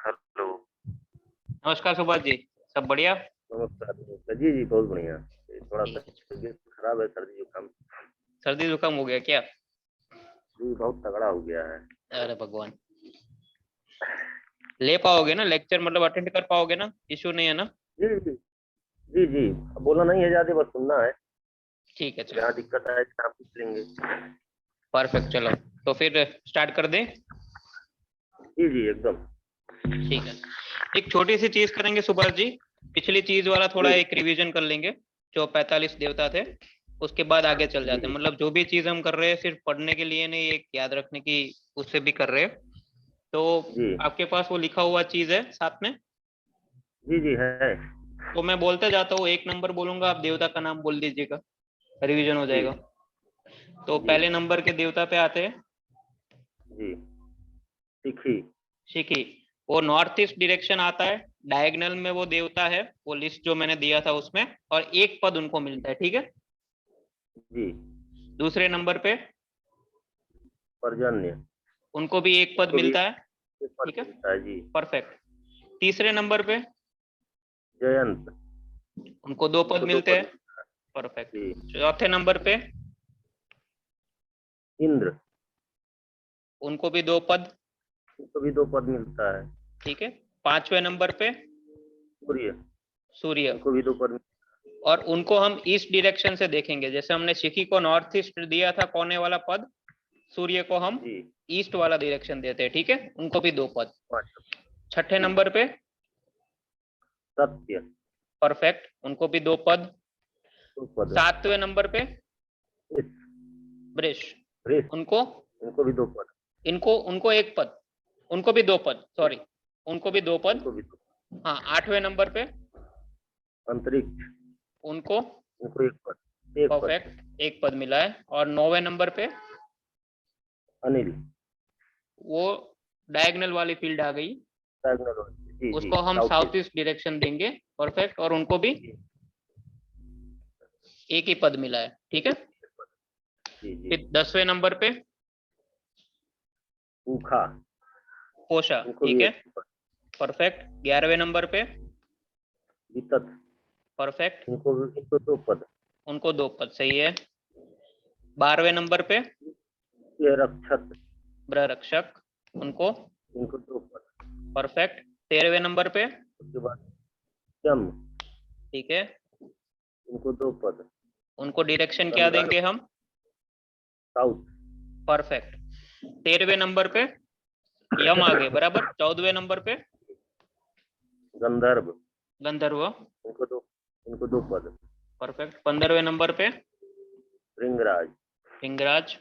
Hello. नमस्कार सुभाष जी, सब बढ़िया। नमस्कार नमस्कार। जी जी बहुत बढ़िया। ये थोड़ा सा ठीक है। तबीयत खराब है, सर्दी जुकाम। सर्दी जुकाम हो गया क्या? जी बहुत तगड़ा हो गया है। अरे भगवान, ले पाओगे ना लेक्चर, मतलब अटेंड कर पाओगे ना? इशू नहीं है ना? जी जी जी जी। बोला नहीं है, ज्यादा बस सुनना है। ठीक है, चलो। जहाँ दिक्कत है आप पूछ लेंगे। परफेक्ट, चलो। तो फिर स्टार्ट कर दें? जी जी एकदम। ठीक है। एक छोटी सी चीज करेंगे सुभाष जी। पिछली चीज वाला थोड़ा जी एक रिवीजन कर लेंगे। जो 45 देवता थे, उसके बाद आगे चल जाते हैं। जी मतलब जो भी चीज हम कर रहे हैं सिर्फ पढ़ने के लिए नहीं, एक याद रखने की उससे भी कर रहे हैं। तो जी आपके पास वो लिखा हुआ चीज है साथ में? जी जी है। तो मैं बोलते जाता हूँ, एक नंबर बोलूंगा, आप देवता का नाम बोल दीजिएगा, रिवीजन हो जी जाएगा। तो जी पहले नंबर के देवता पे आते हैं जी। तिखी। शिखी। वो नॉर्थ ईस्ट डायरेक्शन आता है, डायगोनल में वो देवता है। वो लिस्ट जो मैंने दिया था उसमें, और एक पद उनको मिलता है, ठीक है। जी। दूसरे नंबर पे पर्जन्य। उनको भी एक पद उनको भी मिलता है, एक पद ठीक है। मिलता है जी। परफेक्ट। तीसरे नंबर पे जयंत। उनको दो पद उनको दो मिलते पद हैं। मिलता परफेक्ट। है जी। चौथे नंबर पे इंद्र। उनको भी दो पद, उनको भी दो पद मिलता है। ठीक है। पांचवें नंबर पे सूर्य। सूर्य। उनको भी दो पद और उनको हम ईस्ट डायरेक्शन से देखेंगे। जैसे हमने शिखी को नॉर्थ ईस्ट दिया था, कोने वाला पद। सूर्य को हम जी। ईस्ट वाला डायरेक्शन देते हैं, ठीक है। उनको भी दो पद। पाँच। छठे जी। नंबर पे सत्य। परफेक्ट, उनको भी दो पद। दो पद। सातवें नंबर पे वृष। वृष। वृष। उनको उनको भी दो पद। इनको उनको एक पद, उनको भी दो पद, सॉरी। उनको भी दो पद। उनको भी दो। हाँ, आठवें नंबर पे अंतरिक्ष। उनको उनको एक पद, एक पद। परफेक्ट एक पद मिला है। और नौवें नंबर पे अनिल। वो डायगोनल वाली फील्ड आ गई, टेक्नोलॉजी जी जी। उसको हम south south east. East direction देंगे। परफेक्ट। और उनको भी जी एक ही पद मिला है, ठीक है। एक पद। जी जी। फिर 10वें नंबर पे ऊखा। पोषा, उनको ठीक भी है। एक पद। परफेक्ट। 11वें नंबर पे वितत। परफेक्ट, इनको दो पद। उनको दो पद, सही है। 12वें नंबर पे ये रक्षत। ब्रहरक्षक, उनको इनको दो पद। परफेक्ट। 13वें नंबर पे उसके बाद जम। ठीक है, इनको दो पद। उनको डायरेक्शन क्या गंधर्व। देंगे हम? साउथ। परफेक्ट। 13वें नंबर पे यम आ गए, बराबर। 14वें नंबर पे गंधर्व। गंधर्व, इनको दो। इनको दो पद। परफेक्ट। 15वें नंबर पे रिंगराज। हिंगराज,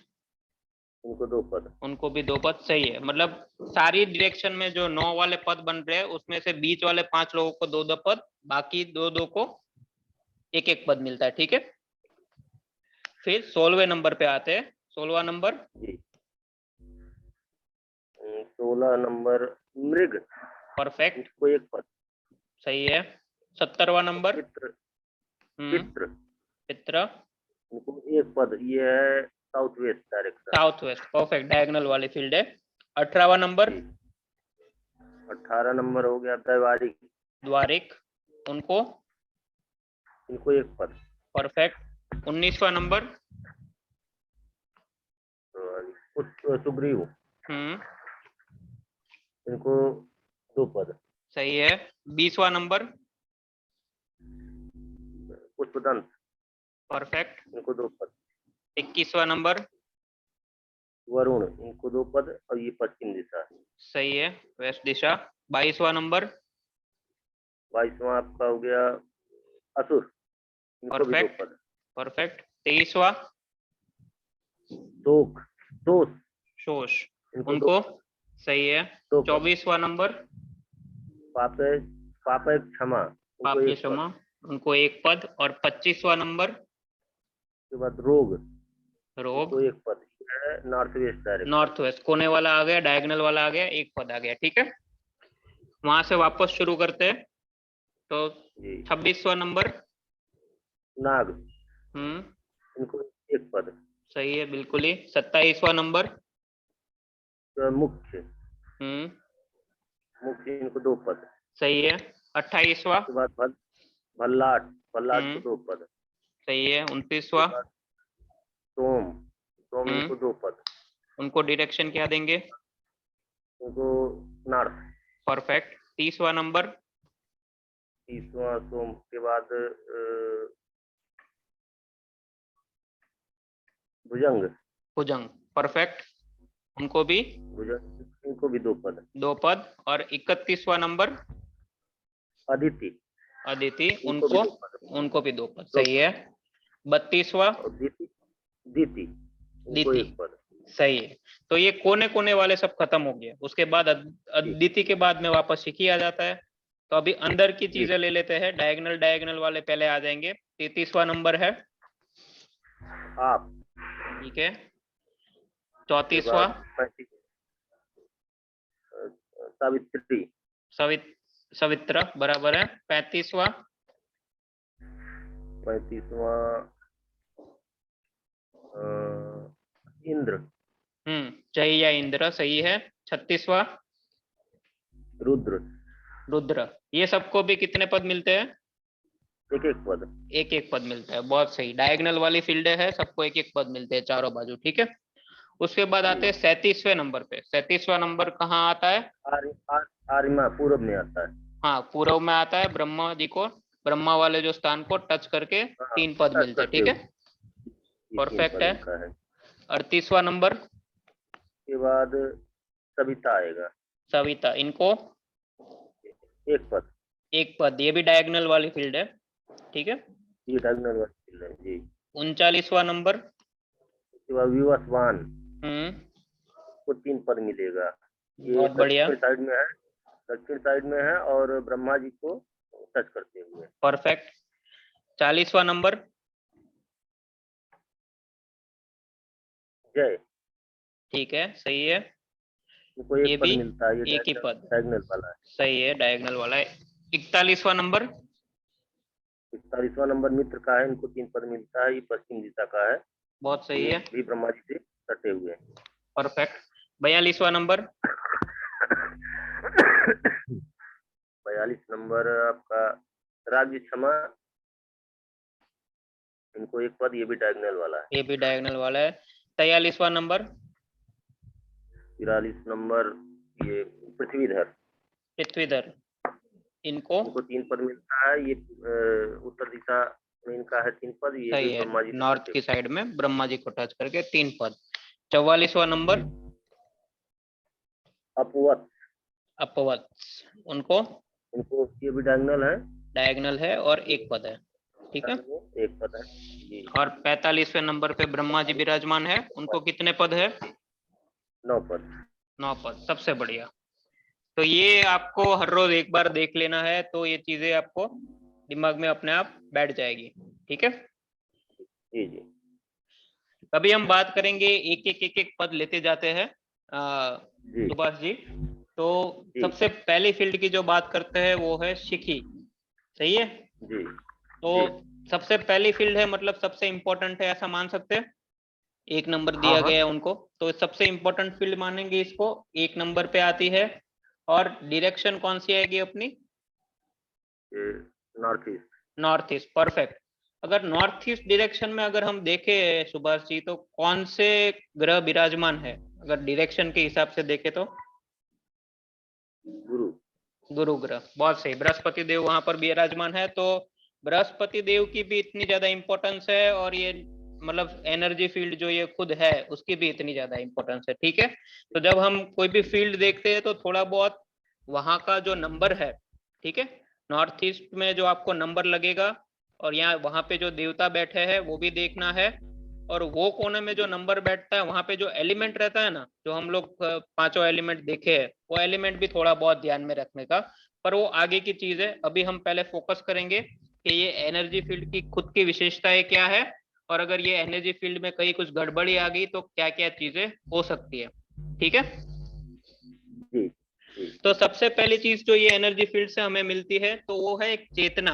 इनको दो पद। उनको भी दो पद, सही है। मतलब सारी डायरेक्शन में जो 9 वाले पद बन रहे हैं उसमें से बीच वाले 5 लोगों को दो दो पद, बाकी दो दो को एक एक पद मिलता है, ठीक है। फिर 16वें नंबर पे आते हैं। 16वां नंबर जी। 16 नंबर मृग। परफेक्ट, इनको एक पद। सही है। 17वां और नंबर पितृ। हम्म पितृ। पित्र, इनको एक पद। ये है south west direction. South west, perfect, diagonal वाली फील्ड है। 18वां नंबर जी। 18 नंबर हो गया दैवारिक। द्वारिक, उनको इनको एक पद। परफेक्ट। 19वां नंबर सुग्रीव। हम्म इनको दो पद। सही है। 20वां नंबर पुष्पदंत। परफेक्ट। इनको दो पद। 21वां नंबर वरुण। इनको दो पद और ये पश्चिम दिशा है। सही है, वेस्ट दिशा। 22वां नंबर 22वां आपका हो गया असुर। इनको भी दो परफेक्ट पद। परफेक्ट। 23वां शोक। दोष। शोष, इनको दो उनको पद। सही है। दो पद। 24वां नंबर पापे। पापे क्षमा। उनको पाप्य एक क्षमा, पद। उनको एक पद। और 25वां नंबर उसके बाद रोग। रोग, इनको एक पद। ये है north west direction. North west, कोने वाला आ गया, डायगोनल वाला आ गया, एक पद आ गया, ठीक है। वहां से वापस शुरू करते हैं। तो जी। 26वां नंबर नाग। हम्म इनको एक पद। सही है, बिल्कुल ही। 27वां नंबर मुख्य। हम्म मुख इनको 2 पद। सही है। 28वां। उसके बाद भल्लाट, भल्लाट को 2 पद। सही है। उसके 29वां। बाद सोम, सोम इनको 2 पद। उनको डायरेक्शन क्या देंगे? इनको नॉर्थ। परफेक्ट। 30वां नंबर। 30वां सोम के बाद भुजंग, भुजंग। परफेक्ट। उनको भी भुजंग इनको भी 2 पद। 2 पद। और 31वां नंबर अदिति, अदिति, इनको भी उनको 2 पद। उनको भी 2 पद। 2 सही पद। है। 32वां और दीति, दीति इनको दिति। 1 पद। सही है। तो ये कोने कोने वाले सब खत्म हो गए। उसके बाद जी अदिति के बाद में वापस शिखी आ जाता है। तो अभी अंदर की जी। चीजें ले लेते हैं। डायगोनल डायगोनल वाले पहले आ जाएंगे। 33वां नंबर है। आप। ठीक है। उसके 34वां बाद 35 सावित्री, सवित्र बराबर है। 35वां 35वां इंद्र, जय या इंद्र। सही है। 36वां रुद्र, रुद्र। ये सबको भी कितने पद मिलते हैं? 1 पद। एक एक पद मिलता है। बहुत सही। डायगोनल वाली फील्ड है, सबको एक एक पद मिलते हैं चारों बाजू। ठीक है। उसके बाद आते हैं 37वें नंबर पे। 37वां नंबर कहाँ आता है? आर्यमा पूर्व में आता है। हाँ, पूर्व में आता है। ब्रह्मा जी को, ब्रह्मा वाले जो स्थान को टच करके हाँ, 3 पद टच मिलते हैं। करते ठीक हुए है। ये 3 परफेक्ट पद है। इनका है। 38वां नंबर उसके बाद सविता आएगा, सविता। इनको 1 पद। एक पद। ये भी डायगोनल वाली फील्ड है। ठीक है। ये डायगोनल वाली है जी। 39वां नंबर उसके बाद विवस्वान हम्म को 3 पद मिलेगा। ये बहुत बढ़िया। दक्षिण साइड में है, दक्षिण साइड में है और ब्रह्मा जी को टच करते हुए। परफेक्ट। 40वां नंबर जय, ठीक है। सही है। इनको ये 1 पद भी मिलता है। ये एक ही पद। डायगोनल वाला है। सही है। डायगोनल वाला है। 41वां नंबर 41वां नंबर मित्र का है, इनको 3 पद मिलता है। ये पश्चिम दिशा का है। बहुत सही ये है। भी ब्रह्मा जी से सटे हुए हैं। परफेक्ट। 42वां नंबर 42 नंबर आपका राज्य क्षमा, इनको 1 पद। ये भी डायगोनल वाला है। ये भी डायगोनल वाला है। 43वां नंबर 43 नंबर ये पृथ्वीधर, पृथ्वीधर। इनको इनको 3 पद मिलता है। ये उत्तर दिशा में इनका है 3 पद। ये भी सही है। ब्रह्मा जी से नॉर्थ सटे की हुए साइड में ब्रह्मा जी को टच करके 3 पद। 44वां नंबर अपवत, अपवत। उनको इनको ये भी डायगोनल है। डायगोनल है और एक पद है। ठीक है। 1 पद है जी। और 45वें नंबर पे ब्रह्मा जी विराजमान है। उनको कितने पद है? 9 पद। 9 पद। सबसे बढ़िया। तो ये आपको हर रोज एक बार देख लेना है, तो ये चीजें आपको दिमाग में अपने आप बैठ जाएगी। ठीक है। जी जी अभी हम बात करेंगे, एक एक पद लेते जाते हैं जी सुभाष जी। तो जी सबसे पहली फील्ड की जो बात करते हैं वो है शिखी। सही है। जी तो सबसे पहली फील्ड है, मतलब सबसे इंपॉर्टेंट है, ऐसा मान सकते हैं। 1 नंबर हाँ दिया हाँ। गया है उनको, तो सबसे इंपॉर्टेंट फील्ड मानेंगे इसको। 1 नंबर पे आती है। और डायरेक्शन कौन सी आएगी अपनी? North east. North east. Perfect. अगर नॉर्थ ईस्ट डायरेक्शन में अगर हम देखें सुभाष जी, तो कौन से ग्रह विराजमान है अगर डायरेक्शन के हिसाब से देखें तो? गुरु। गुरु ग्रह। बहुत सही। बृहस्पति देव वहां पर विराजमान है। तो बृहस्पति देव की भी इतनी ज्यादा इंपॉर्टेंस है, और ये मतलब एनर्जी फील्ड जो ये खुद है उसकी भी इतनी ज्यादा इंपॉर्टेंस है। ठीक है। तो जब हम कोई भी फील्ड देखते हैं तो थोड़ा बहुत वहां का जो नंबर है, ठीक है, नॉर्थ ईस्ट में जो आपको नंबर लगेगा, और यहाँ वहां पे जो देवता बैठे हैं वो भी देखना है। और वो कोने में जो नंबर बैठता है वहां पे जो एलिमेंट रहता है ना, जो हम लोग 5 एलिमेंट देखे हैं, वो एलिमेंट भी थोड़ा बहुत ध्यान में रखने का। पर वो आगे की चीज है। अभी हम पहले फोकस करेंगे कि ये एनर्जी फील्ड की खुद की विशेषताएं क्या है, और अगर ये एनर्जी फील्ड में कहीं कुछ गड़बड़ी आ गई तो क्या क्या चीजें हो सकती है। ठीक है। जी जी तो सबसे पहली चीज जो ये एनर्जी फील्ड से हमें मिलती है तो वो है एक चेतना,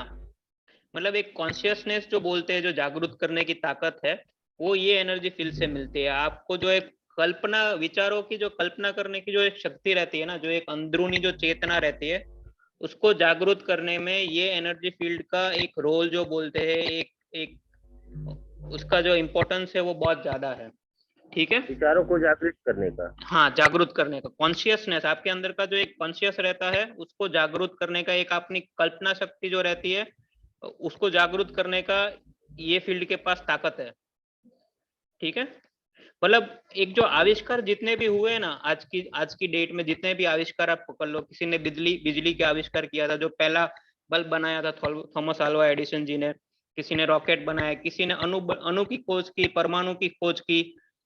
मतलब एक कॉन्शियसनेस जो बोलते हैं, जो जागरूक करने की ताकत है, वो ये एनर्जी फील्ड से मिलती है। आपको जो एक कल्पना, विचारों की जो कल्पना करने की जो एक शक्ति रहती है ना, जो एक अंदरूनी जो चेतना रहती है, उसको जागरूक करने में ये एनर्जी फील्ड का एक रोल जो बोलते हैं, एक एक उसका जो इम्पोर्टेंस है वो बहुत ज्यादा है। ठीक है, विचारों को जागृत करने का। हाँ, जागरूक करने का, कॉन्शियसनेस, आपके अंदर का जो एक कॉन्शियस रहता है उसको जागरूक करने का, एक अपनी कल्पना शक्ति जो रहती है उसको जागरूक करने का ये फील्ड के पास ताकत है। ठीक है, मतलब एक जो आविष्कार जितने भी हुए ना आज की डेट में, जितने भी आविष्कार आप पकड़ लो, किसी ने बिजली बिजली के आविष्कार किया था, जो पहला बल्ब बनाया था थॉमस अल्वा एडिसन जी ने, किसी ने रॉकेट बनाया, किसी ने अणु की खोज की, परमाणु की खोज की,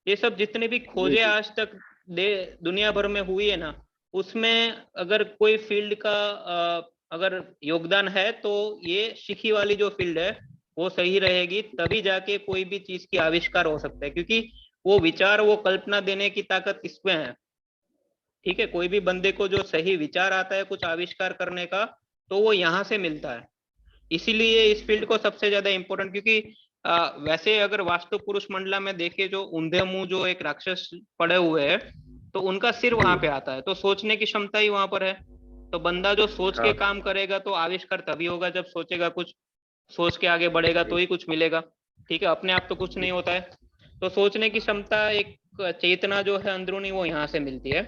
ये सब जितने भी खोजे आज तक दुनिया भर में हुई है ना, उसमें अगर कोई फील्ड का अगर योगदान है तो ये शिखी वाली जो फील्ड है वो सही रहेगी, तभी जाके कोई भी चीज की आविष्कार हो सकता है, क्योंकि वो विचार, वो कल्पना देने की ताकत इसमें है। ठीक है, कोई भी बंदे को जो सही विचार आता है कुछ आविष्कार करने का, तो वो यहाँ से मिलता है। इसीलिए इस फील्ड को सबसे ज्यादा इंपॉर्टेंट, क्योंकि वैसे अगर वास्तु पुरुष मंडला में देखे, जो ऊंधे मुंह जो एक राक्षस पड़े हुए हैं, तो उनका सिर वहां पे आता है, तो सोचने की क्षमता ही वहां पर है। तो बंदा जो सोच के काम करेगा तो आविष्कार तभी होगा जब सोचेगा, कुछ सोच के आगे बढ़ेगा तो ही कुछ मिलेगा। ठीक है, अपने आप तो कुछ नहीं होता है। तो सोचने की क्षमता, एक चेतना जो है अंदरूनी, वो यहाँ से मिलती है।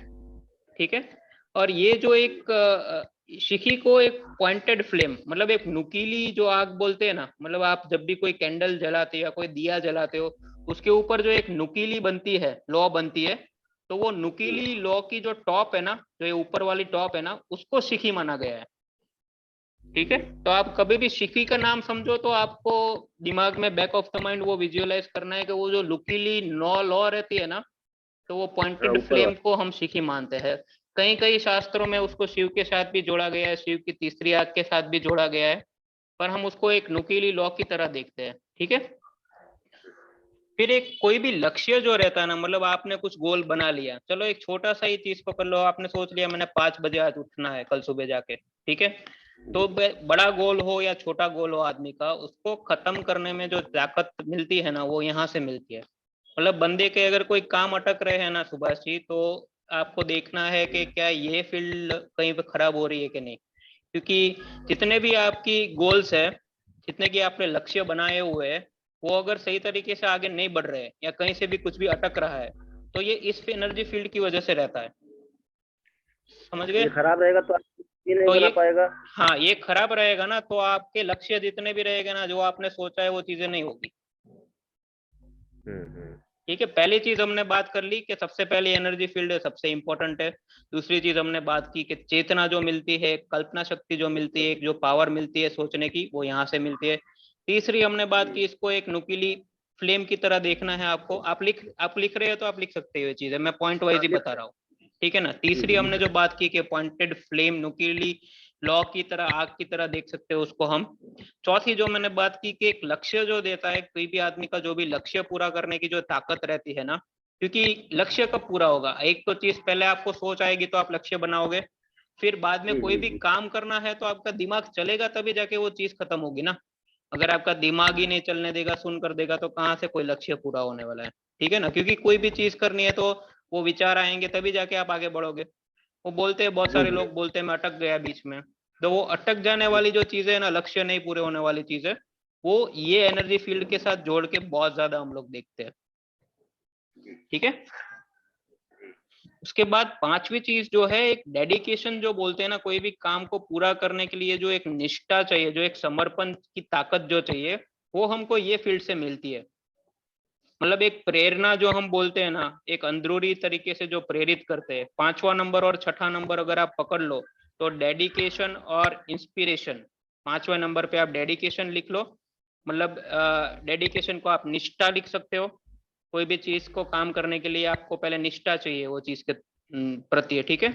ठीक है, और ये जो एक शिखी को एक पॉइंटेड फ्लेम, मतलब एक नुकीली जो आग बोलते हैं ना, मतलब आप जब भी कोई कैंडल जलाते हो या कोई दिया जलाते हो, उसके ऊपर जो एक नुकीली बनती है, लौ बनती है, तो वो नुकीली लौ की जो टॉप है ना, जो ये ऊपर वाली टॉप है ना, उसको शिखी माना गया है। ठीक है, तो आप कभी भी शिखी का नाम समझो तो आपको दिमाग में बैक ऑफ द माइंड वो विजुअलाइज करना है कि वो जो लुकीली नौ लौ रहती है ना, तो वो पॉइंटेड ऊपर फ्लेम वाला। को हम शिखी मानते हैं। कई कई शास्त्रों में उसको शिव के साथ भी जोड़ा गया है, शिव की तीसरी आंख के साथ भी जोड़ा गया है, पर हम उसको एक नुकीली लौ की तरह देखते हैं। ठीक है, फिर एक कोई भी लक्ष्य जो रहता है ना, मतलब आपने कुछ गोल बना लिया, चलो एक छोटा सा ही चीज पकड़ लो, आपने सोच लिया मैंने 5 बजे आज उठना है कल सुबह जाके। ठीक है, तो बड़ा गोल हो या छोटा गोल हो आदमी का, उसको खत्म करने में जो ताकत मिलती है ना, वो यहाँ से मिलती है। मतलब बंदे के अगर कोई काम अटक रहे हैं ना सुभाष जी, तो आपको देखना है कि क्या ये फील्ड कहीं पे खराब हो रही है कि नहीं, क्योंकि जितने भी आपकी गोल्स है, जितने की आपने लक्ष्य बनाए हुए हैं, वो अगर सही तरीके से आगे नहीं बढ़ रहे हैं या कहीं से भी कुछ भी अटक रहा है, तो ये इस एनर्जी फील्ड की वजह से रहता है। समझ गए? ये खराब रहेगा तो आप ये नहीं तो बना ये, पाएगा। हाँ, ये खराब रहेगा ना, तो आपके लक्ष्य जितने भी रहेगा ना, जो आपने सोचा है वो चीजें नहीं होगी। हम्म। ठीक है, पहली चीज हमने बात कर ली कि सबसे पहले एनर्जी फील्ड है, सबसे इंपॉर्टेंट है। दूसरी चीज हमने बात की कि चेतना जो मिलती है, कल्पना शक्ति जो मिलती है, जो पावर मिलती है सोचने की, वो यहाँ से मिलती है। तीसरी हमने बात की, इसको एक नुकीली फ्लेम की तरह देखना है आपको। आप लिख रहे हो तो आप लिख सकते हो ये चीजें, मैं पॉइंट वाइज हाँ, ही लिख बता सकते रहा हूँ। ठीक है ना, जी तीसरी जी हमने लिख जो बात की कि पॉइंटेड फ्लेम, नुकीली लॉ की तरह, आग की तरह देख सकते हो उसको हम। चौथी जो मैंने बात की कि एक लक्ष्य जो देता है, कोई भी आदमी का जो भी लक्ष्य पूरा करने की जो ताकत रहती है ना, क्योंकि लक्ष्य कब पूरा होगा, एक तो चीज पहले आपको सोच आएगी तो आप लक्ष्य बनाओगे, फिर बाद में जी कोई जी भी जी। काम करना है तो आपका दिमाग चलेगा तभी जाके वो चीज खत्म होगी ना। अगर आपका दिमाग ही नहीं चलने देगा, सुन कर देगा, तो कहाँ से कोई लक्ष्य पूरा होने वाला है। ठीक है ना, क्योंकि कोई भी चीज करनी है तो वो विचार आएंगे तभी जाके आप आगे बढ़ोगे। वो बोलते हैं, बहुत जी सारे जी। लोग बोलते हैं मैं अटक गया बीच में, तो वो अटक जाने वाली जो चीज है ना, लक्ष्य नहीं पूरे होने वाली चीज है, वो ये एनर्जी फील्ड के साथ जोड़ के बहुत ज्यादा हम लोग देखते हैं। ठीक है, उसके बाद पांचवी चीज जो है, एक डेडिकेशन जो बोलते हैं ना, कोई भी काम को पूरा करने के लिए जो एक निष्ठा चाहिए, जो एक समर्पण की ताकत जो चाहिए, वो हमको ये फील्ड से मिलती है। मतलब एक प्रेरणा जो हम बोलते हैं ना, एक अंदरूनी तरीके से जो प्रेरित करते हैं, पांचवा नंबर और छठा नंबर अगर आप पकड़ लो, तो डेडिकेशन और इंस्पिरेशन। पांचवा नंबर पे आप डेडिकेशन लिख लो, मतलब डेडिकेशन को आप निष्ठा लिख सकते हो। कोई भी चीज को काम करने के लिए आपको पहले निष्ठा चाहिए वो चीज के प्रति। ठीक है,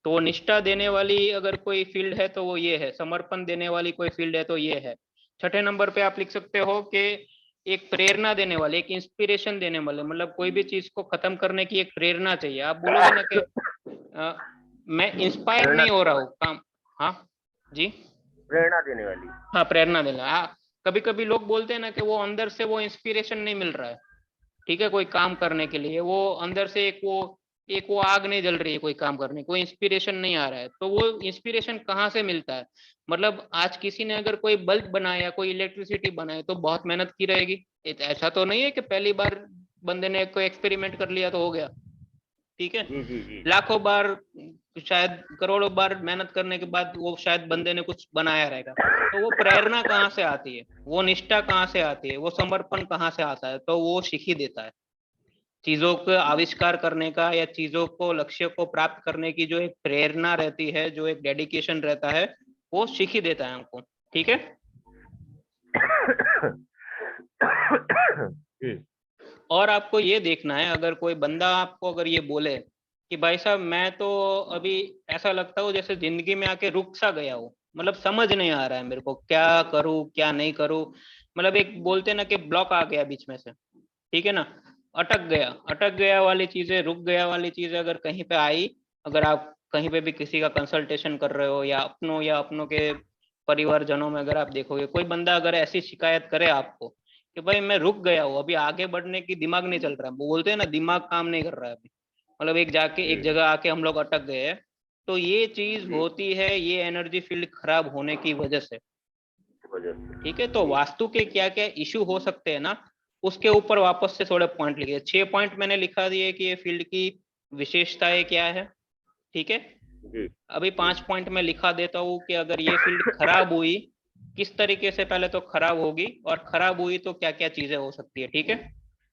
तो निष्ठा देने वाली अगर कोई फील्ड है तो वो ये है, समर्पण देने वाली कोई फील्ड है तो ये है। छठे नंबर पे आप लिख सकते हो कि एक प्रेरणा देने वाले, एक इंस्पिरेशन देने वाले, मतलब कोई भी चीज को खत्म करने की एक प्रेरणा चाहिए। आप बोलोगे ना कि मैं इंस्पायर प्रेरणा नहीं हो देने रहा हूँ वाली। काम। हाँ जी, प्रेरणा देने वाली। हाँ, प्रेरणा देना। हाँ, कभी कभी लोग बोलते हैं ना कि वो अंदर से वो इंस्पिरेशन नहीं मिल रहा है, ठीक है, कोई काम करने के लिए वो अंदर से एक वो आग नहीं जल रही है कोई काम करने, कोई इंस्पिरेशन नहीं आ रहा है, तो वो इंस्पिरेशन कहाँ से मिलता है? मतलब आज किसी ने अगर कोई बल्ब बनाया, कोई इलेक्ट्रिसिटी बनाई तो बहुत मेहनत की रहेगी। ऐसा तो नहीं है कि पहली बार बंदे ने कोई एक्सपेरिमेंट कर लिया तो हो गया, ठीक है। जी जी जी। लाखों बार, शायद करोड़ों बार मेहनत करने के बाद वो शायद बंदे ने कुछ बनाया रहेगा। तो वो प्रेरणा कहाँ से आती है, वो निष्ठा कहाँ से आती है, वो समर्पण कहाँ से आता है? तो वो सीख ही देता है। चीजों को आविष्कार करने का या चीजों को, लक्ष्य को प्राप्त करने की जो एक प्रेरणा रहती है, जो एक डेडिकेशन रहता है, वो सीख ही देता है हमको, ठीक है। जी और आपको ये देखना है, अगर कोई बंदा आपको अगर ये बोले कि भाई साहब मैं तो अभी ऐसा लगता हूँ जैसे जिंदगी में आके रुक सा गया हूँ, मतलब समझ नहीं आ रहा है मेरे को क्या करूँ क्या नहीं करूँ, मतलब एक बोलते ना कि ब्लॉक आ गया बीच में से, ठीक है ना, अटक गया वाली चीजें, रुक गया वाली चीजें अगर कहीं पे आई, अगर आप कहीं पे भी किसी का कंसल्टेशन कर रहे हो या अपनों के परिवारजनों में अगर आप देखोगे, कोई बंदा अगर ऐसी शिकायत करे आपको कि भाई मैं रुक गया हूँ, अभी आगे बढ़ने की दिमाग नहीं चल रहा, वो बोलते हैं ना दिमाग काम नहीं कर रहा है अभी, मतलब एक जी जगह आके हम लोग अटक गए हैं, तो ये चीज जी। होती है ये एनर्जी फील्ड खराब होने की वजह से, वजह से। ठीक है। तो जी वास्तु के क्या क्या इशू हो सकते हैं ना, उसके ऊपर वापस से थोड़े पॉइंट लिखे, 6 पॉइंट मैंने लिखा दिए कि ये फील्ड की विशेषताएं क्या है, ठीक है। जी अभी जी 5 पॉइंट में लिखा देता हूँ कि अगर ये फील्ड खराब हुई, किस तरीके से पहले तो खराब होगी, और खराब हुई तो क्या क्या चीजें हो सकती है, ठीक है।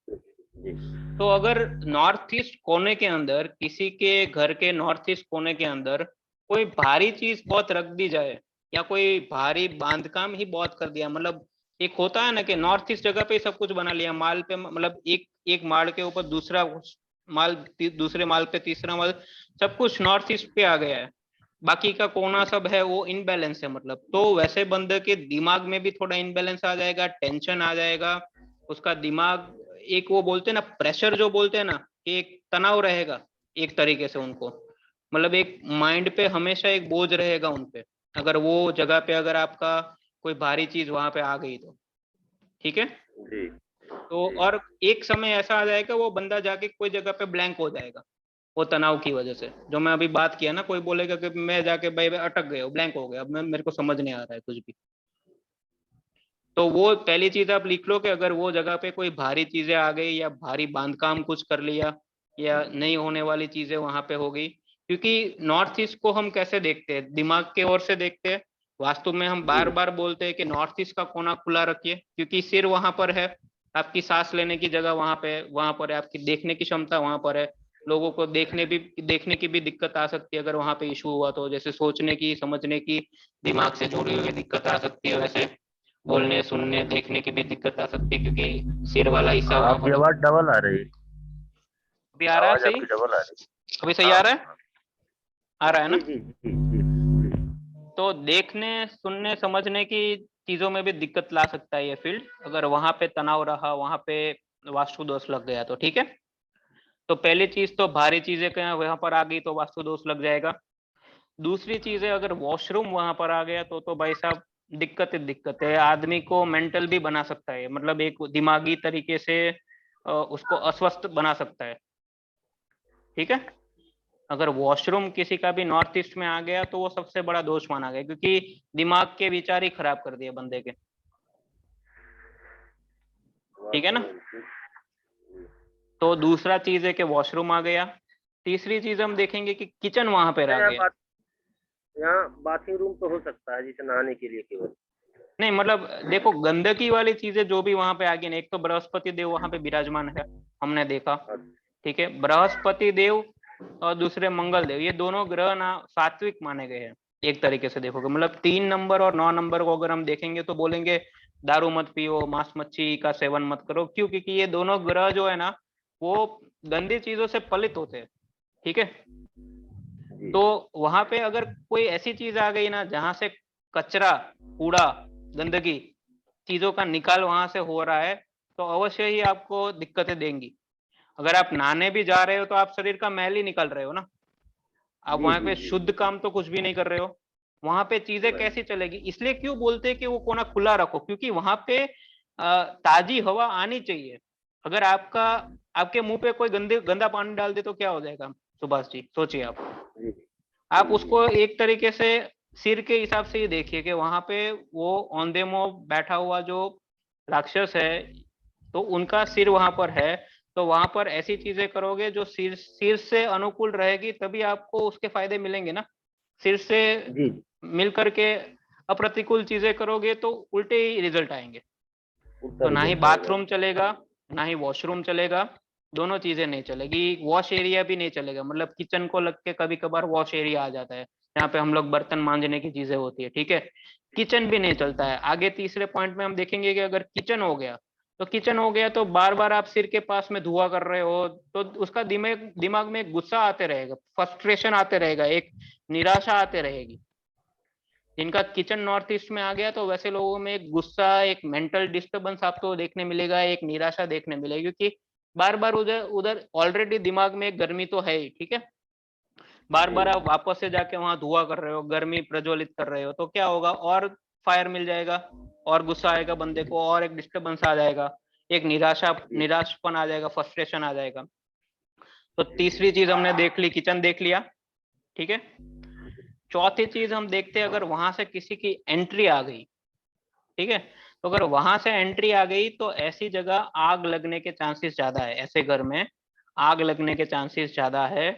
जी। तो अगर नॉर्थ ईस्ट कोने के अंदर, किसी के घर के नॉर्थ ईस्ट कोने के अंदर कोई भारी चीज बहुत रख दी जाए, या कोई भारी बांधकाम ही बहुत कर दिया, मतलब एक होता है ना कि नॉर्थ ईस्ट जगह पे सब कुछ बना लिया, माल पे मतलब एक एक माल के ऊपर दूसरा माल, दूसरे माल पे तीसरा माल, सब कुछ नॉर्थ ईस्ट पे आ गया है, बाकी का कोना सब है वो इनबैलेंस है, मतलब तो वैसे बंदे के दिमाग में भी थोड़ा इनबैलेंस आ जाएगा, टेंशन आ जाएगा, उसका दिमाग, एक वो बोलते हैं ना प्रेशर, जो बोलते हैं ना कि एक तनाव रहेगा एक तरीके से उनको, मतलब एक माइंड पे हमेशा एक बोझ रहेगा उनपे, अगर वो जगह पे अगर आपका कोई भारी चीज वहां पे आ गई तो, ठीक है। जी तो जी। और एक समय ऐसा आ जाएगा वो बंदा जाके कोई जगह पे ब्लैंक हो जाएगा, वो तनाव की वजह से, जो मैं अभी बात किया ना, कोई बोलेगा कि मैं जाके भाई अटक गया हूँ, ब्लैंक हो गया, अब मैं मेरे को समझ नहीं आ रहा है कुछ भी। तो वो पहली चीज आप लिख लो कि अगर वो जगह पे कोई भारी चीजें आ गई, या भारी बांधकाम कुछ कर लिया, या नहीं होने वाली चीजें वहां पे हो गई, क्योंकि नॉर्थ ईस्ट को हम कैसे देखते हैं, दिमाग के ओर से देखते हैं। वास्तु में हम जी बार बार बोलते हैं कि नॉर्थ ईस्ट का कोना खुला रखिए, क्योंकि सिर वहां पर है, आपकी सांस लेने की जगह वहां पर है, आपकी देखने की क्षमता वहां पर है, लोगों को देखने की भी दिक्कत आ सकती है अगर वहां पे इशू हुआ तो, जैसे सोचने की, समझने की, दिमाग से जुड़ी हुई दिक्कत आ सकती है, वैसे बोलने सुनने देखने की भी दिक्कत आ सकती है, क्योंकि सिर वाला हिस्सा वहां आपकी पर है। आवाज डबल आ रही है। अभी आ रहा है आवाज सही? आपकी डबल आ रही अभी है। सही हाँ आ रहा है? हाँ। आ रहा है ना? जी जी जी जी जी। तो देखने सुनने समझने की चीजों में भी दिक्कत ला सकता है ये फील्ड, अगर वहां पे तनाव रहा, वहां पे वास्तु दोष लग गया तो, ठीक है। तो पहली चीज तो भारी चीजें कहीं वहां पर आ गई तो वास्तु दोष लग जाएगा। दूसरी चीज है, अगर वॉशरूम वहां पर आ गया तो भाई साहब दिक्कत है, आदमी को मेंटल भी बना सकता है, मतलब एक दिमागी तरीके से उसको अस्वस्थ बना सकता है, ठीक है। अगर वॉशरूम किसी का भी नॉर्थ ईस्ट में आ गया तो वो सबसे बड़ा दोष माना गया, क्योंकि दिमाग के विचार ही खराब कर दिए बंदे के, ठीक है ना। तो दूसरा चीज है कि वॉशरूम आ गया। तीसरी चीज हम देखेंगे कि किचन वहां पर आ यहाँ गया। बात, यहाँ बाथिंग रूम तो हो सकता है जिसे नहाने के लिए केवल। नहीं मतलब देखो, गंदगी वाली चीजें जो भी वहां पे आ गई ना, एक तो बृहस्पति देव वहां पे विराजमान है, हमने देखा, ठीक है, बृहस्पति देव और दूसरे मंगल देव, ये दोनों ग्रह ना सात्विक माने गए हैं, एक तरीके से देखोगे, मतलब 3 नंबर और 9 नंबर को अगर हम देखेंगे तो बोलेंगे दारू मत पियो, मांस मच्छी का सेवन मत करो, क्यों? क्योंकि ये दोनों ग्रह जो है ना, वो गंदी चीजों से पलित होते हैं, ठीक है। जी तो वहां पे अगर कोई ऐसी चीज आ गई ना जहां से कचरा, कूड़ा, गंदगी चीजों का निकाल वहां से हो रहा है, तो अवश्य ही आपको दिक्कतें देंगी। अगर आप नहाने भी जा रहे हो तो आप शरीर का मैल ही निकल रहे हो ना, आप जी वहां जी पे जी। शुद्ध काम तो कुछ भी नहीं कर रहे हो, वहां पे चीजें नहीं। कैसी चलेगी? इसलिए क्यों बोलते हैं कि वो कोना खुला रखो, क्योंकि वहां पे ताजी हवा आनी चाहिए। अगर आपके मुंह पे कोई गंदा पानी डाल दे तो क्या हो जाएगा सुभाष जी, सोचिए आप। जी आप जी जी उसको एक तरीके से सिर के हिसाब से ही देखिए कि वहां पे वो औंधेमो बैठा हुआ जो राक्षस है, तो उनका सिर वहां पर है। तो वहां पर ऐसी चीजें करोगे जो सिर से अनुकूल रहेगी, तभी आपको उसके फायदे मिलेंगे ना। सिर से जी मिल करके अप्रतिकूल चीजें करोगे तो उल्टे ही रिजल्ट आएंगे। उसका तो ना ही रिजल्ट आएगा। बाथरूम चलेगा, ना ही वॉशरूम चलेगा, दोनों चीजें नहीं चलेगी। वॉश एरिया भी नहीं चलेगा, मतलब किचन को लग के कभी कभार वॉश एरिया आ जाता है, जहाँ पे हम लोग बर्तन मांजने की चीजें होती है, ठीक है। किचन भी नहीं चलता है। आगे तीसरे पॉइंट में हम देखेंगे कि अगर किचन हो गया, तो किचन हो गया तो बार बार आप सिर के पास में धुआं कर रहे हो, तो उसका दिमाग दिमाग में गुस्सा आते रहेगा, फ्रस्ट्रेशन आते रहेगा, एक निराशा आते रहेगी। जिनका किचन नॉर्थ ईस्ट में आ गया, तो वैसे लोगों में एक गुस्सा, एक मेंटल डिस्टर्बेंस आपको देखने मिलेगा, एक निराशा देखने मिलेगी, क्योंकि बार बार उधर उधर ऑलरेडी दिमाग में एक गर्मी तो है ही, ठीक है। बार जी बार आप वापस से जाके वहां धुआं कर रहे हो, गर्मी प्रज्वलित कर रहे हो, तो क्या होगा, और फायर मिल जाएगा, और गुस्सा आएगा बंदे को, और एक डिस्टर्बेंस आ जाएगा, एक जी निराशपन आ जाएगा, फ्रस्ट्रेशन आ जाएगा। तो जी जी तीसरी चीज हमने देख ली, किचन देख लिया, ठीक है। चौथी चीज हम देखते हैं, अगर वहां से किसी की एंट्री आ गई, ठीक है, तो अगर वहां से एंट्री आ गई तो ऐसी जगह आग लगने के चांसेस ज्यादा है, ऐसे घर में आग लगने के चांसेस ज्यादा है,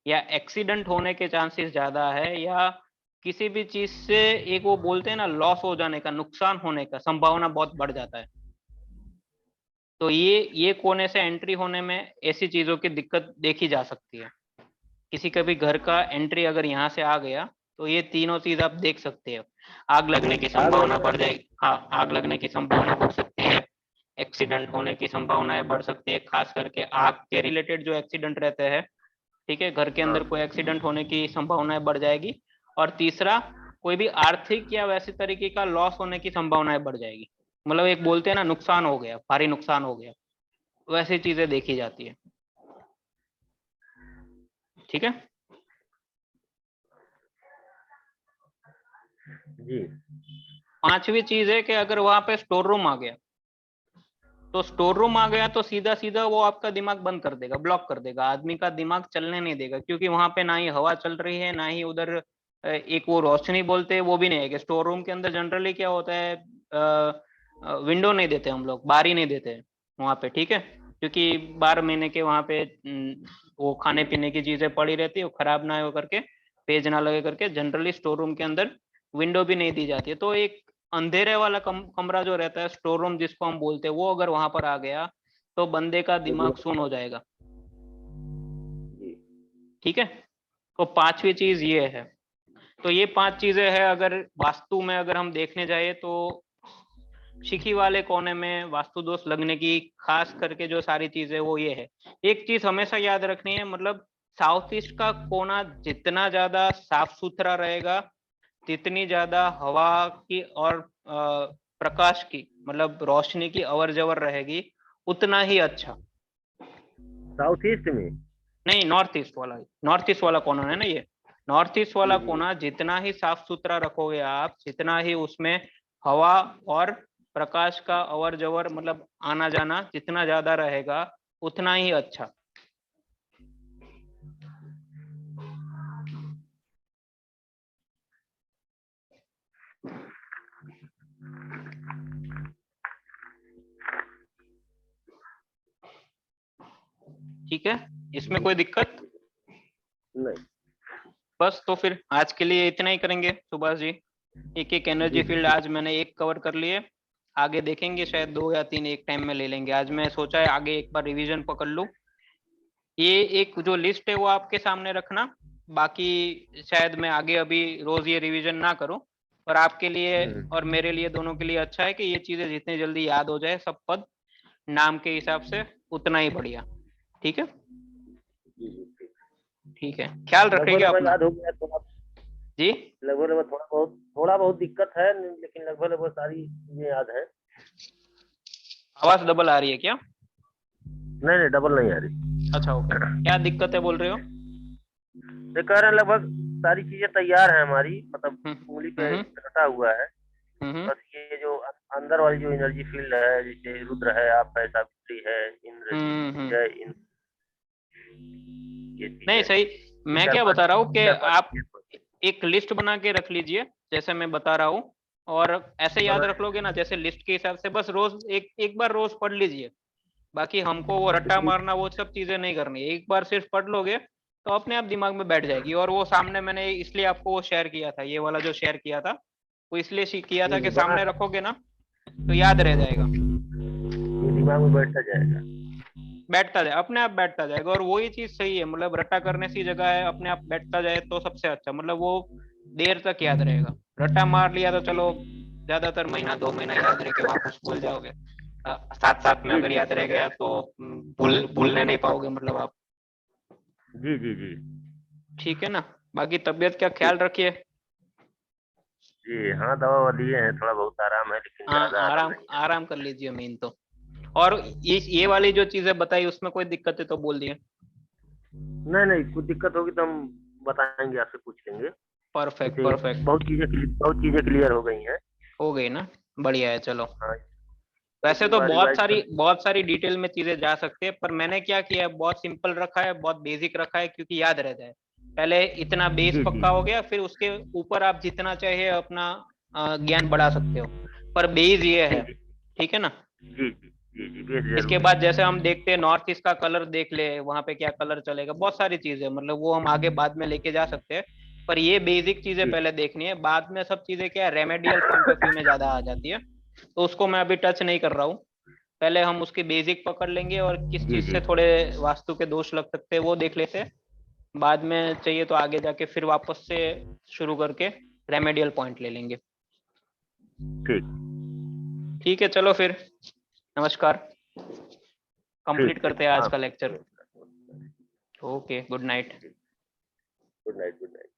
या एक्सीडेंट होने के चांसेस ज्यादा है, या किसी भी चीज से एक वो बोलते हैं ना, लॉस हो जाने का, नुकसान होने का संभावना बहुत बढ़ जाता है। तो ये कोने से एंट्री होने में ऐसी चीजों की दिक्कत देखी जा सकती है। किसी का भी घर का एंट्री अगर यहाँ से आ गया, तो ये तीनों चीज आप देख सकते हो। आग लगने की आग संभावना लगना। बढ़ जाएगी, हाँ, आग लगने की संभावना बढ़ सकती है, एक्सीडेंट होने की संभावनाएं बढ़ सकती है, खास करके आग के रिलेटेड जो एक्सीडेंट रहते हैं, ठीक है, घर के हाँ अंदर कोई एक्सीडेंट होने की संभावनाएं बढ़ जाएगी। और तीसरा, कोई भी आर्थिक या वैसे तरीके का लॉस होने की संभावनाएं बढ़ जाएगी, मतलब एक बोलते हैं ना, नुकसान हो गया, भारी नुकसान हो गया, वैसी चीजें देखी जाती है, ठीक है। जी पांचवी चीज है कि अगर वहां पे स्टोर रूम आ गया, तो स्टोर रूम आ गया तो सीधा सीधा वो आपका दिमाग बंद कर देगा, ब्लॉक कर देगा, आदमी का दिमाग चलने नहीं देगा, क्योंकि वहां पे ना ही हवा चल रही है, ना ही उधर एक वो रोशनी बोलते हैं वो भी नहीं है। कि स्टोर रूम के अंदर जनरली क्या होता है, विंडो नहीं देते हम लोग, बारी नहीं देते वहां पे, ठीक है, क्योंकि 12 महीने के वहां पे वो खाने पीने की चीजें पड़ी रहती है, वो खराब ना हो करके, पेज ना लगे करके, जनरली स्टोर रूम के अंदर विंडो भी नहीं दी जाती है। तो एक अंधेरे वाला कमरा जो रहता है, स्टोर रूम जिसको हम बोलते हैं, वो अगर वहां पर आ गया, तो बंदे का तो दिमाग सुन हो जाएगा, जी ठीक है। तो पांचवी चीज ये है। तो ये 5 चीजें हैं, अगर वास्तु में अगर हम देखने जाए तो शिखी वाले कोने में वास्तु दोष लगने की खास करके जो सारी चीजें, वो ये है। एक चीज हमेशा याद रखनी है, मतलब साउथ ईस्ट का कोना जितना ज्यादा साफ सुथरा रहेगा, जितनी ज्यादा हवा की और प्रकाश की, मतलब रोशनी की अवर जवर रहेगी, उतना ही अच्छा। साउथ ईस्ट में। नहीं, नॉर्थ ईस्ट वाला कोना है ना ये। नॉर्थ ईस्ट वाला जी जी कोना जितना ही साफ सुथरा रखोगे आप, जितना ही उसमें हवा और प्रकाश का अवर जवर, मतलब आना जाना जितना ज्यादा रहेगा, उतना ही अच्छा। ठीक है, इसमें कोई दिक्कत? नहीं। बस तो फिर आज के लिए इतना ही करेंगे सुभाष जी। एक एक एनर्जी जी फील्ड जी आज मैंने एक कवर कर लिए, आगे देखेंगे शायद 2 या 3 एक टाइम में ले लेंगे। आज मैं सोचा है आगे एक बार रिवीजन पकड़ लूं। ये एक जो लिस्ट है वो आपके सामने रखना, बाकी शायद मैं आगे अभी रोज ये रिवीजन ना करूं, पर आपके लिए और मेरे लिए दोनों के लिए अच्छा है कि ये चीजें जितनी जल्दी याद हो जाए, सब पद नाम के हिसाब से, उतना ही बढ़िया, ठीक है। जी जी। ठीक है, ख्याल लगभग रखिएगा लगभग अपना। याद हो गया थोड़ा। जी, लगभग लगभग थोड़ा बहुत दिक्कत है, लेकिन लगभग लगभग सारी चीजें याद है। आवाज डबल आ रही है क्या? नहीं नहीं, डबल नहीं आ रही। अच्छा, ओके, क्या दिक्कत है बोल रहे हो? ये कह रहे हैं लगभग सारी चीजें तैयार है हमारी, मतलब हम्म उंगली पे हम्म रटा हुआ है। हम्म बस ये जो अंदर वाली जो एनर्जी फील्ड है, जैसे रुद्र है, आप है, सावित्री है, इंद्र, जय इंद्र, ये चीज नहीं है। सही। ये मैं चार क्या पांच बता रहा हूँ कि चार पांच आप चीजें एक लिस्ट बना के रख लीजिए जैसे मैं बता रहा हूँ, और ऐसे याद बना। रख लोगे ना जैसे लिस्ट के हिसाब से, बस रोज एक एक बार रोज पढ़ लीजिए। बाकी हमको वो रट्टा मारना वो सब चीजें नहीं करनी, एक बार सिर्फ पढ़ लोगे तो अपने आप दिमाग में बैठ जाएगी। और वो सामने मैंने इसलिए आपको वो शेयर किया था, ये वाला जो शेयर किया था वो इसलिए किया था कि बना, सामने रखोगे ना तो याद रह जाएगा। ये दिमाग में बैठता जाएगा। बैठता जाए, अपने आप बैठता जाएगा। और वही चीज सही है, मतलब रट्टा करने सी जगह है, अपने आप बैठता जाए तो सबसे अच्छा, मतलब वो देर तक याद रहेगा। रट्टा मार लिया तो चलो ज्यादातर महीना 2 महीना याद रह के वापस भूल जाओगे। साथ साथ में जी अगर जी याद रह गया तो भूलने नहीं पाओगे मतलब आप। जी जी जी ठीक है ना। बाकी तबीयत का जी ख्याल रखिए। जी। हाँ, दवा लिए हैं, थोड़ा बहुत आराम है, लेकिन हाँ ज्यादा आराम आराम नहीं है। आराम कर लीजिए मेन तो। और ये वाली जो चीजें बताई उसमें कोई दिक्कत है तो बोल दिए। नहीं नहीं, कुछ दिक्कत होगी तो हम बताएंगे, आपसे पूछ लेंगे। परफेक्ट जैसे परफेक्ट। बहुत चीजें क्लियर हो गई हैं। हो गई ना, बढ़िया है चलो। हाँ, एक वैसे दो तो बार रिवाइज कर। बहुत सारी डिटेल में चीजें जा सकती है, पर मैंने क्या किया है बहुत सिंपल रखा है, बहुत बेसिक रखा है क्योंकि याद रह जाए। पहले इतना बेस जी जी पक्का हो गया, फिर उसके ऊपर आप जितना चाहे अपना ज्ञान बढ़ा सकते हो, पर बेस ये जी है। जी ठीक है ना। जी जी जी जी, बेस इसके जरूर है। बाद जैसे हम देखते हैं नॉर्थ ईस्ट का कलर देख ले, वहां पे क्या कलर चलेगा, बहुत सारी चीजें मतलब वो हम आगे बाद में लेके जा सकते हैं। पर ये बेसिक चीजें जी पहले देखनी है, बाद में सब चीजें क्या रेमेडियल पॉइंट ऑफ व्यू में ज्यादा आ जाती है, तो उसको मैं अभी टच नहीं कर रहा हूँ। पहले हम उसके बेसिक पकड़ लेंगे और किस जी चीज जी से थोड़े वास्तु के दोष लग सकते हैं वो देख लेते हैं। बाद में चाहिए तो आगे जाके फिर वापस से शुरू करके रेमेडियल पॉइंट ले लेंगे। ठीक। ठीक है चलो फिर, नमस्कार। कंप्लीट ठीक करते ठीक, हैं आज हाँ। का lecture. Okay good night. Good night, good night.